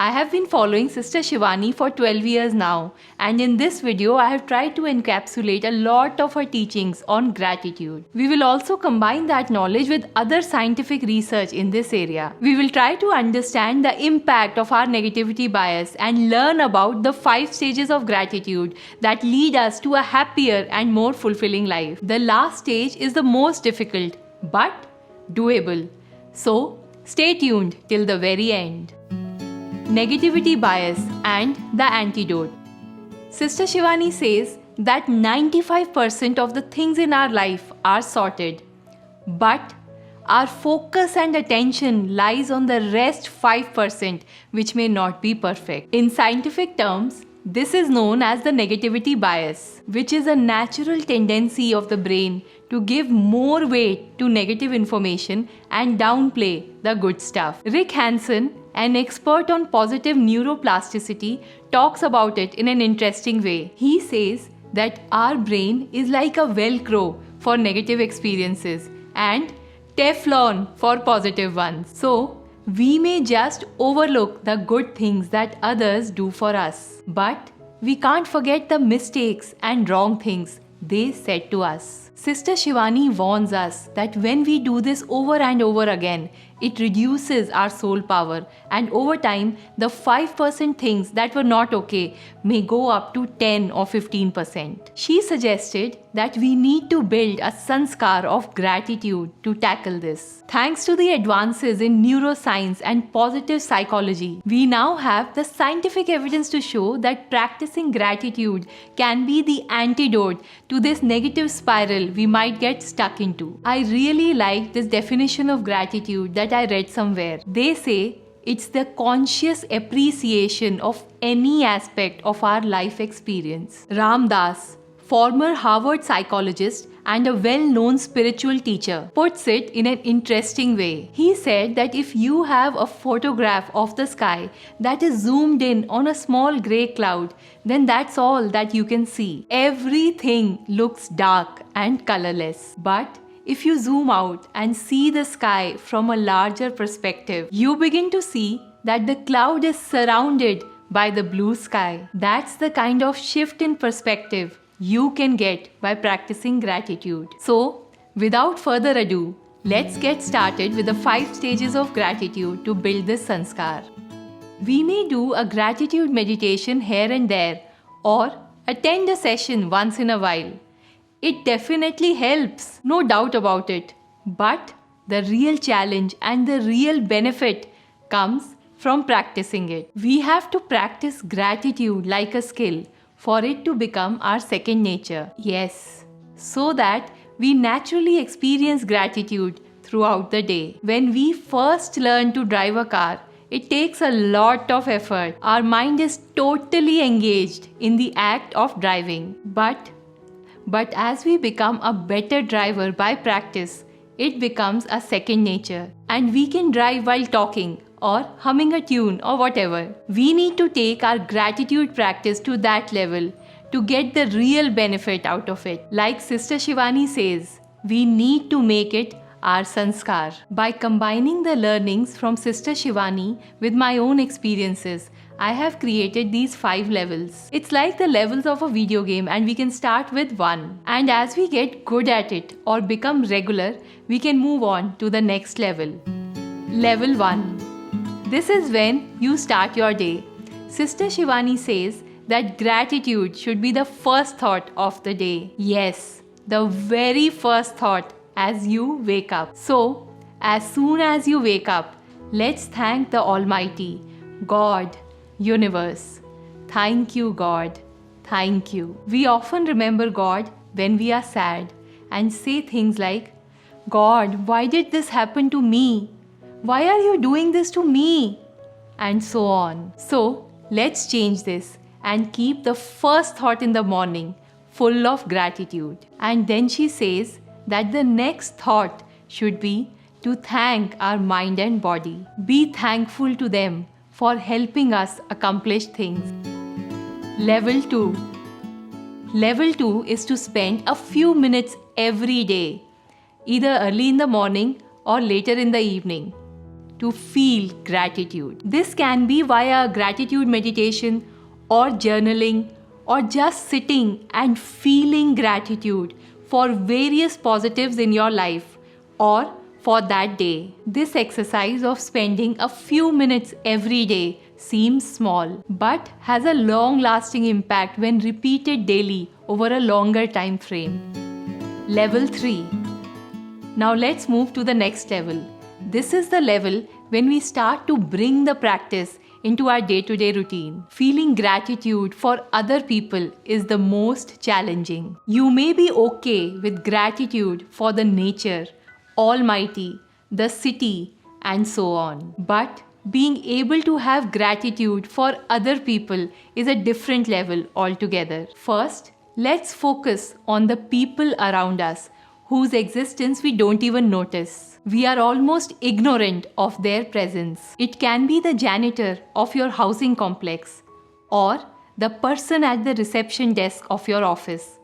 I have been following Sister Shivani for 12 years now, and in this video I have tried to encapsulate a lot of her teachings on gratitude. We will also combine that knowledge with other scientific research in this area. We will try to understand the impact of our negativity bias and learn about the 5 stages of gratitude that lead us to a happier and more fulfilling life. The last stage is the most difficult, but doable. So, stay tuned till the very end. Negativity bias and the antidote. Sister Shivani says that 95% of the things in our life are sorted, but our focus and attention lies on the rest 5% which may not be perfect. In scientific terms, this is known as the negativity bias, which is a natural tendency of the brain to give more weight to negative information and downplay the good stuff. Rick Hansen, an expert on positive neuroplasticity, talks about it in an interesting way. He says that our brain is like a Velcro for negative experiences and Teflon for positive ones. So, we may just overlook the good things that others do for us, but we can't forget the mistakes and wrong things they said to us. Sister Shivani warns us that when we do this over and over again, it reduces our soul power, and over time, the 5% things that were not okay may go up to 10 or 15%. She suggested that we need to build a sanskar of gratitude to tackle this. Thanks to the advances in neuroscience and positive psychology, we now have the scientific evidence to show that practicing gratitude can be the antidote to this negative spiral we might get stuck into. I really like this definition of gratitude that I read somewhere. They say it's the conscious appreciation of any aspect of our life experience. Ram Dass, former Harvard psychologist and a well-known spiritual teacher, puts it in an interesting way. He said that if you have a photograph of the sky that is zoomed in on a small grey cloud, then that's all that you can see. Everything looks dark and colorless. But if you zoom out and see the sky from a larger perspective, you begin to see that the cloud is surrounded by the blue sky. That's the kind of shift in perspective you can get by practicing gratitude. So, without further ado, let's get started with the 5 stages of gratitude to build this sanskar. We may do a gratitude meditation here and there or attend a session once in a while. It definitely helps, no doubt about it. But the real challenge and the real benefit comes from practicing it. We have to practice gratitude like a skill for it to become our second nature. Yes, so that we naturally experience gratitude throughout the day. When we first learn to drive a car, it takes a lot of effort. Our mind is totally engaged in the act of driving. But as we become a better driver by practice, it becomes a second nature, and we can drive while talking or humming a tune or whatever. We need to take our gratitude practice to that level to get the real benefit out of it. Like Sister Shivani says, we need to make it our sanskar. By combining the learnings from Sister Shivani with my own experiences, I have created these 5 levels. It's like the levels of a video game, and we can start with 1. And as we get good at it or become regular, we can move on to the next level. Level 1. This is when you start your day. Sister Shivani says that gratitude should be the first thought of the day. Yes, the very first thought as you wake up. So, as soon as you wake up, let's thank the Almighty, God, Universe. Thank you, God. Thank you. We often remember God when we are sad and say things like, God, why did this happen to me? Why are you doing this to me? And so on. So, let's change this and keep the first thought in the morning full of gratitude. And then she says that the next thought should be to thank our mind and body. Be thankful to them for helping us accomplish things. Level 2. Level 2 is to spend a few minutes every day, either early in the morning or later in the evening, to feel gratitude. This can be via gratitude meditation or journaling or just sitting and feeling gratitude for various positives in your life or for that day. This exercise of spending a few minutes every day seems small but has a long-lasting impact when repeated daily over a longer time frame. Level 3. Now let's move to the next level. This is the level when we start to bring the practice into our day-to-day routine. Feeling gratitude for other people is the most challenging. You may be okay with gratitude for the nature, Almighty, the city, and so on. But being able to have gratitude for other people is a different level altogether. First, let's focus on the people around us whose existence we don't even notice. We are almost ignorant of their presence. It can be the janitor of your housing complex, or the person at the reception desk of your office,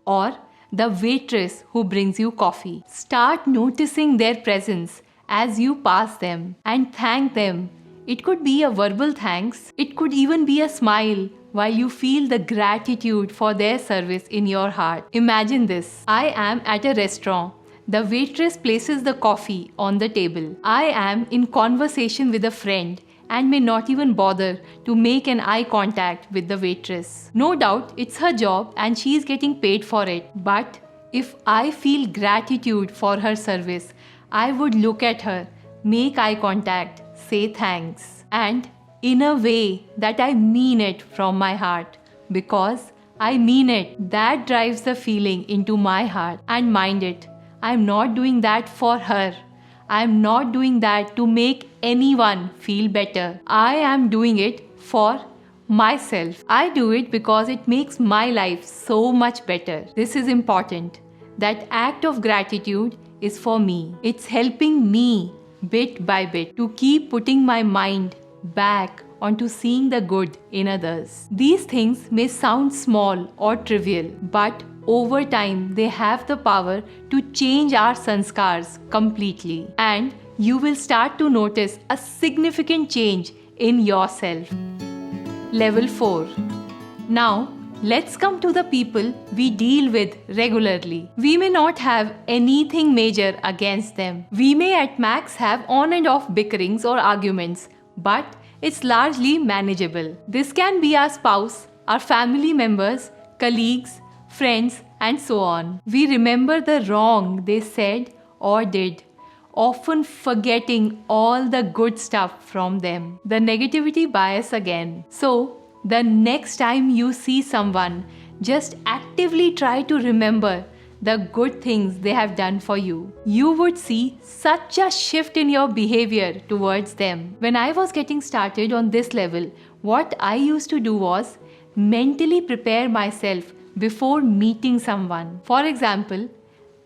or the waitress who brings you coffee. Start noticing their presence as you pass them and thank them. It could be a verbal thanks. It could even be a smile while you feel the gratitude for their service in your heart. Imagine this. I am at a restaurant. The waitress places the coffee on the table. I am in conversation with a friend and may not even bother to make an eye contact with the waitress. No doubt it's her job and she is getting paid for it. But if I feel gratitude for her service, I would look at her, make eye contact, say thanks, and in a way that I mean it from my heart, because I mean it. That drives the feeling into my heart. And mind it, I'm not doing that for her. I'm not doing that to make anyone feel better. I am doing it for myself. I do it because it makes my life so much better. This is important. That act of gratitude is for me. It's helping me bit by bit to keep putting my mind back onto seeing the good in others. These things may sound small or trivial, but over time they have the power to change our sanskars completely, and you will start to notice a significant change in yourself. Level 4. Now, let's come to the people we deal with regularly. We may not have anything major against them. We may at max have on and off bickerings or arguments, but it's largely manageable. This can be our spouse, our family members, colleagues, friends, and so on. We remember the wrong they said or did, often forgetting all the good stuff from them. The negativity bias again. So, the next time you see someone, just actively try to remember the good things they have done for you. You would see such a shift in your behavior towards them. When I was getting started on this level, what I used to do was mentally prepare myself before meeting someone. For example,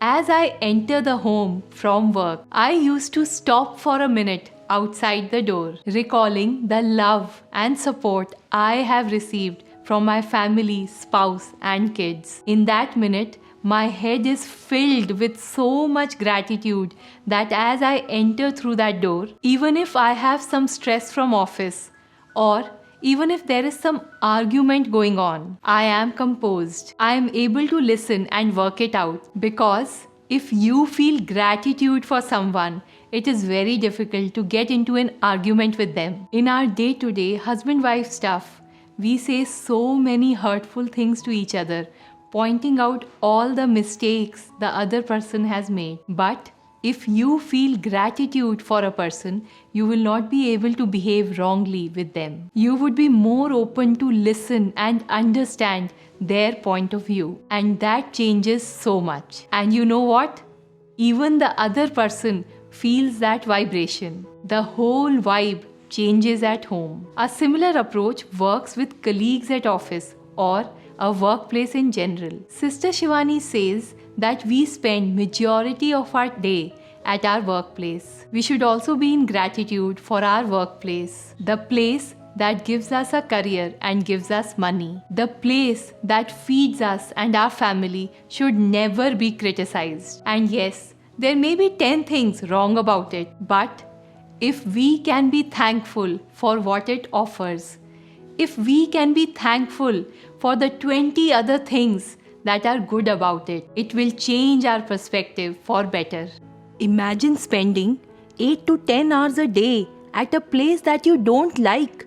as I enter the home from work, I used to stop for a minute outside the door, recalling the love and support I have received from my family, spouse, and kids. In that minute, my head is filled with so much gratitude that as I enter through that door, even if I have some stress from office, or even if there is some argument going on, I am composed. I am able to listen and work it out, because if you feel gratitude for someone, it is very difficult to get into an argument with them. In our day-to-day husband-wife stuff, we say so many hurtful things to each other, pointing out all the mistakes the other person has made. But if you feel gratitude for a person, you will not be able to behave wrongly with them. You would be more open to listen and understand their point of view. And that changes so much. And you know what? Even the other person feels that vibration. The whole vibe changes at home. A similar approach works with colleagues at office or a workplace in general. Sister Shivani says that we spend majority of our day at our workplace. We should also be in gratitude for our workplace, the place that gives us a career and gives us money. The place that feeds us and our family should never be criticized. And yes, there may be 10 things wrong about it, but if we can be thankful for what it offers, if we can be thankful for the 20 other things that are good about it, it will change our perspective for better. Imagine spending 8 to 10 hours a day at a place that you don't like,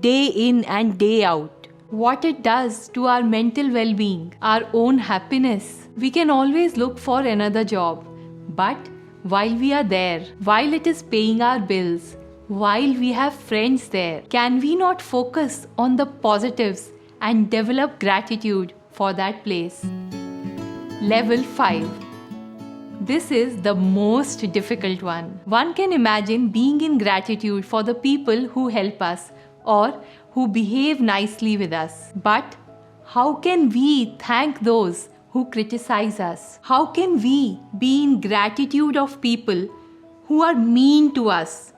day in and day out. What it does to our mental well-being, our own happiness. We can always look for another job, but while we are there, while it is paying our bills, while we have friends there, can we not focus on the positives and develop gratitude for that place? Level 5. This is the most difficult one. One can imagine being in gratitude for the people who help us or who behave nicely with us. But how can we thank those who criticize us? How can we be in gratitude of people who are mean to us?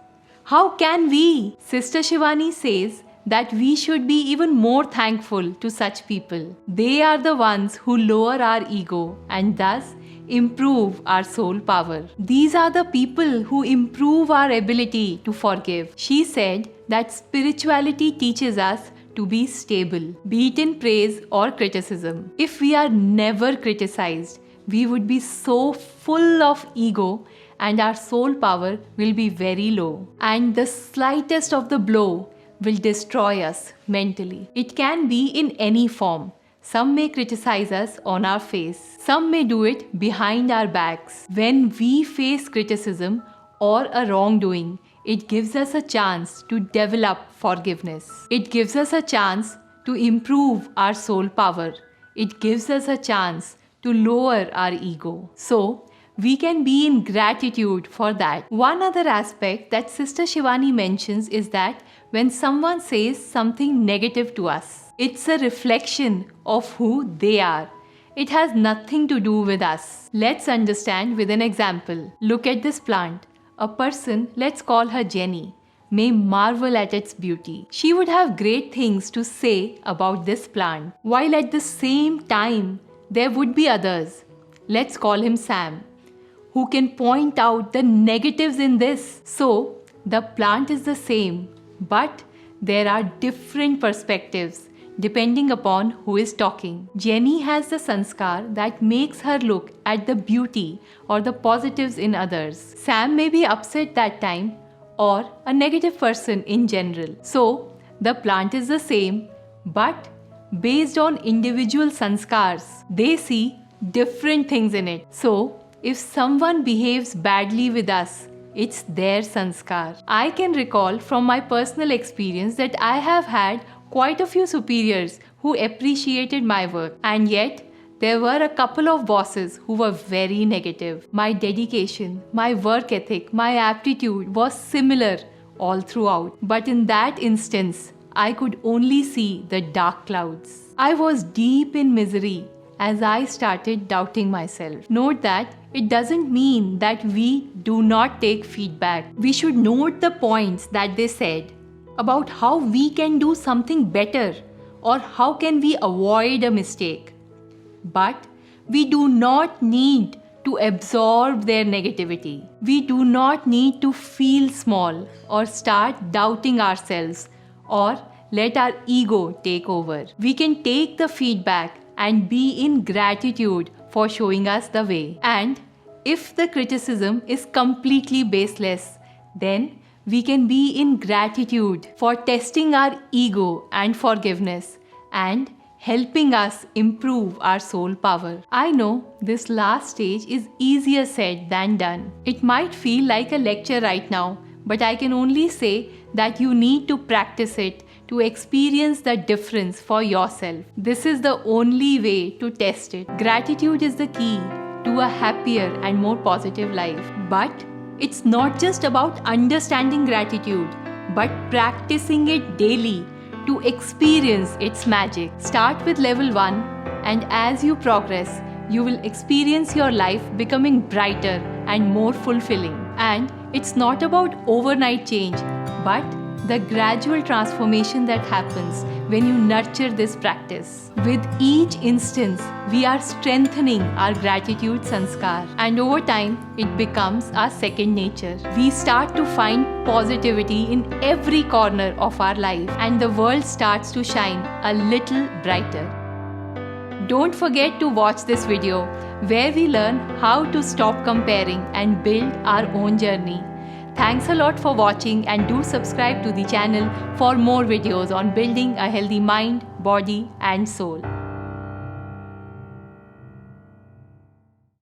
How can we? Sister Shivani says that we should be even more thankful to such people. They are the ones who lower our ego and thus improve our soul power. These are the people who improve our ability to forgive. She said that spirituality teaches us to be stable, be it in praise or criticism. If we are never criticized, we would be so full of ego and our soul power will be very low. And the slightest of the blow will destroy us mentally. It can be in any form. Some may criticize us on our face. Some may do it behind our backs. When we face criticism or a wrongdoing, it gives us a chance to develop forgiveness. It gives us a chance to improve our soul power. It gives us a chance to lower our ego. So, we can be in gratitude for that. One other aspect that Sister Shivani mentions is that when someone says something negative to us, it's a reflection of who they are. It has nothing to do with us. Let's understand with an example. Look at this plant. A person, let's call her Jenny, may marvel at its beauty. She would have great things to say about this plant, while at the same time, there would be others, let's call him Sam, who can point out the negatives in this. So, the plant is the same, but there are different perspectives depending upon who is talking. Jenny has the sanskar that makes her look at the beauty or the positives in others. Sam may be upset that time or a negative person in general. So, the plant is the same, but based on individual sanskars, they see different things in it. So, if someone behaves badly with us, it's their sanskar. I can recall from my personal experience that I have had quite a few superiors who appreciated my work, and yet there were a couple of bosses who were very negative. My dedication, my work ethic, my aptitude was similar all throughout. But in that instance, I could only see the dark clouds. I was deep in misery as I started doubting myself. Note that it doesn't mean that we do not take feedback. We should note the points that they said about how we can do something better or how can we avoid a mistake. But we do not need to absorb their negativity. We do not need to feel small or start doubting ourselves or let our ego take over. We can take the feedback and be in gratitude for showing us the way. And if the criticism is completely baseless, then we can be in gratitude for testing our ego and forgiveness and helping us improve our soul power. I know this last stage is easier said than done. It might feel like a lecture right now, but I can only say that you need to practice it to experience the difference for yourself. This is the only way to test it. Gratitude is the key to a happier and more positive life. But it's not just about understanding gratitude, but practicing it daily to experience its magic. Start with level 1, and as you progress, you will experience your life becoming brighter and more fulfilling. And it's not about overnight change, but the gradual transformation that happens when you nurture this practice. With each instance, we are strengthening our gratitude sanskar, and over time, it becomes our second nature. We start to find positivity in every corner of our life, and the world starts to shine a little brighter. Don't forget to watch this video where we learn how to stop comparing and build our own journey. Thanks a lot for watching, and do subscribe to the channel for more videos on building a healthy mind, body and soul.